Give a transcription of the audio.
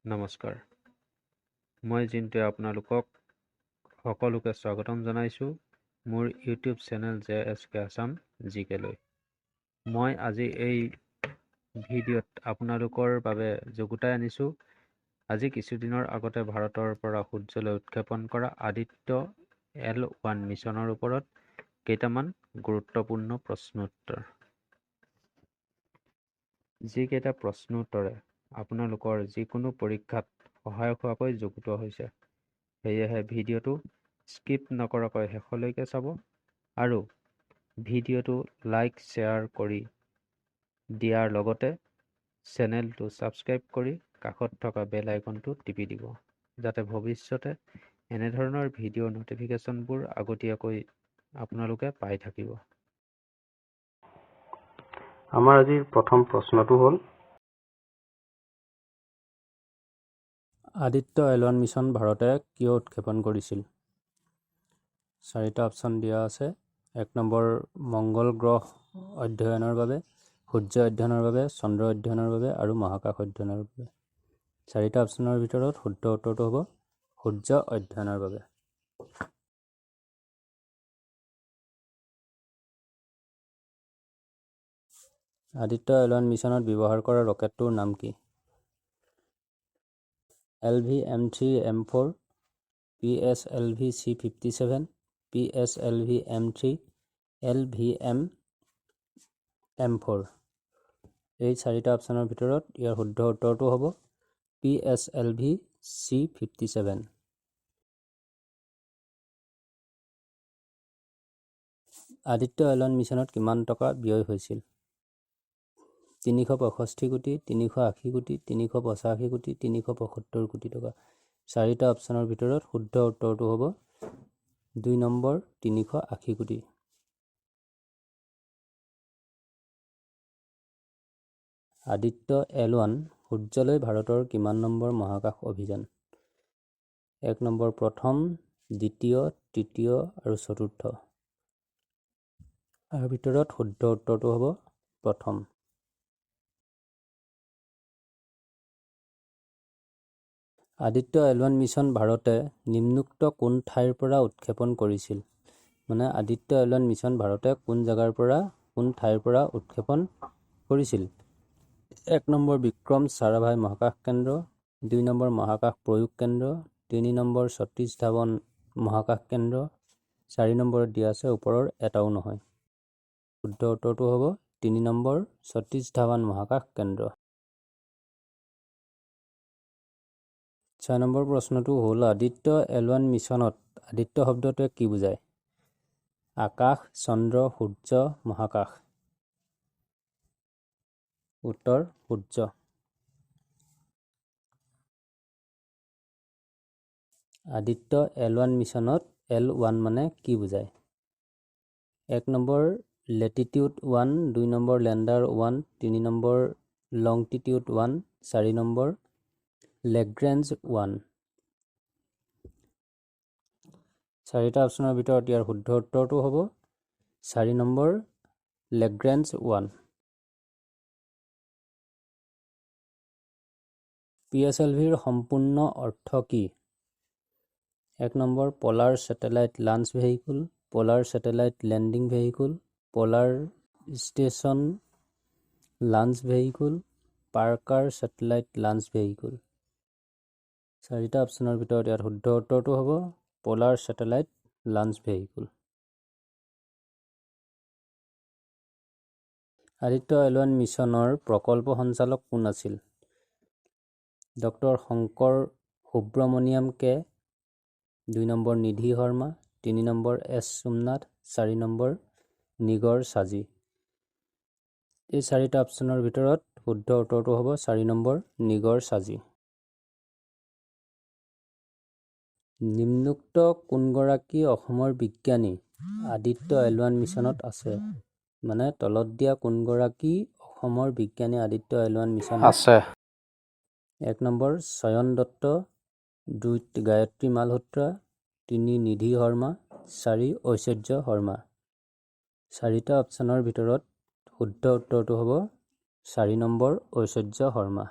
নমস্কাৰ মই জিন্টুৱে আপোনালোকক সকলোকে স্বাগতম জনাইছো মোৰ YouTube channel JSK Assam GK লৈ মই আজি এই ভিডিঅ'ত আপোনালোকৰ বাবে যোগতাই আনিছো আজি কিছুদিনৰ আগতে ভাৰতৰ পৰা সূৰ্যলৈ উৎক্ষেপণ কৰা আদিত্য L1 মিছনৰ ওপৰত কেইটামান গুৰুত্বপূৰ্ণ প্ৰশ্ন উত্তৰ যিকেইটা প্ৰশ্ন উত্তৰে আপোনালোকৰ যিকোনো পৰীক্ষাত সহায়ক হোৱাকৈ যুগুতোৱা হৈছে সেয়েহে ভিডিঅ'টো স্কিপ নকৰাকৈ শেষলৈকে চাব আৰু ভিডিঅ'টো লাইক শ্বেয়াৰ কৰি দিয়াৰ লগতে চেনেলটো ছাবস্ক্ৰাইব কৰি কাষত থকা বেল আইকনটো টিপি দিব যাতে ভৱিষ্যতে এনে ধৰণৰ ভিডিঅ'ৰ নটিফিকেশ্যনবোৰ আগতীয়াকৈ আপোনালোকে পাই থাকিব আমাৰ আজিৰ প্ৰথম প্ৰশ্নটো হ'ল আদিত্য L1 মিছন ভাৰতে কিয় উৎক্ষেপণ কৰিছিল চাৰিটা অপচন দিয়া আছে এক নম্বৰ মংগল গ্ৰহ অধ্যয়নৰ বাবে সূৰ্য অধ্যয়নৰ বাবে চন্দ্ৰ অধ্যয়নৰ বাবে আৰু মহাকাশ অধ্যয়নৰ বাবে চাৰিটা অপচনৰ ভিতৰত শুদ্ধ উত্তৰটো হ'ব সূৰ্য অধ্যয়নৰ বাবে আদিত্য L1 মিছনত ব্যৱহাৰ কৰা ৰকেটটোৰ নাম কি LV-M3 M4 PSLV C57 PSLV M3 LVM M4 এই চাৰিটা অপচনৰ ভিতৰত ইয়াৰ শুদ্ধ উত্তৰটো হ'ব PSLV C57 আদিত্য L1 মিছনত কিমান টকা ব্যয় হৈছিল 365 কোটি 380 কোটি 385 কোটি 375 কোটি টকা চাৰিটা অপচনৰ ভিতৰত শুদ্ধ উত্তৰটো হ'ব 2 নম্বৰ 380 কোটি আদিত্য L1 সূৰ্যলৈ ভাৰতৰ কিমান নম্বৰ মহাকাশ অভিযান 1 নম্বৰ প্ৰথম দ্বিতীয় তৃতীয় আৰু চতুৰ্থ আৰু ভিতৰত শুদ্ধ উত্তৰটো হ'ব প্ৰথম আদিত্য L1 মিছন ভাৰতে নিম্নোক্ত কোন ঠাইৰ পৰা উৎক্ষেপণ কৰিছিল মানে আদিত্য L1 মিছন ভাৰতে কোন জাগাৰ পৰা কোন ঠাইৰ পৰা উৎক্ষেপণ কৰিছিল 1 নম্বৰ বিক্ৰম সাৰাভাই মহাকাশ কেন্দ্ৰ 2 নম্বৰ মহাকাশ প্ৰয়োগ কেন্দ্ৰ 3 নম্বৰ সতীশ ধাৱন মহাকাশ কেন্দ্ৰ 4 নম্বৰ দিয়া আছে ওপৰৰ এটাও নহয় শুদ্ধ উত্তৰটো হ'ব 3 নম্বৰ সতীশ ধাৱন মহাকাশ কেন্দ্ৰ 6 নম্বৰ প্ৰশ্নটো হ'ল আদিত্য L1 মিছনত আদিত্য শব্দটোৱে কি বুজায় আকাশ চন্দ্ৰ সূৰ্য মহাকাশ উত্তৰ সূৰ্য আদিত্য L1 মিছনত L1 মানে কি বুজায় 1 নম্বৰ লেটিটিউড 1 2 নম্বৰ লেণ্ডাৰ 1 3 নম্বৰ লংটিটিউড 1 4 নম্বৰ লেগ্ৰেঞ্জ 1 চাৰিটা অপচনৰ ভিতৰত ইয়াৰ শুদ্ধ উত্তৰটো হ'ব 4 নম্বৰ লেগ্ৰেঞ্জ 1 PSLVৰ সম্পূৰ্ণ অৰ্থ কি 1 number polar satellite launch vehicle polar satellite landing vehicle polar station launch vehicle Parker satellite launch vehicle চাৰিটা অপচনৰ ভিতৰত ইয়াৰ শুদ্ধ উত্তৰটো হ'ব polar satellite launch vehicle Aditya L1 মিছনৰ প্ৰকল্প সঞ্চালক কোন আছিল doctor Shankar Subramaniam K 2 number Nidhi Sharma 3 number S Somnath 4 number Nigar Shaji এই চাৰিটা অপচনৰ ভিতৰত শুদ্ধ উত্তৰটো হ'ব 4 নম্বৰ নিগৰ সাজি নিম্নোক্ত কোনগৰাকী অসমৰ বিজ্ঞানী আদিত্য L1 মিছনত আছে মানে তলত দিয়া কোনগৰাকী অসমৰ বিজ্ঞানী আদিত্য L1 মিছনত আছে 1 নম্বৰ চয়ন দত্ত 2 গায়ত্ৰী মালহোত্ৰা 3 নিধি শৰ্মা 4 ঐশ্বৰ্য শৰ্মা চাৰিটা অপচনৰ ভিতৰত শুদ্ধ উত্তৰটো হ'ব 4 নম্বৰ ঐশ্বৰ্য শৰ্মা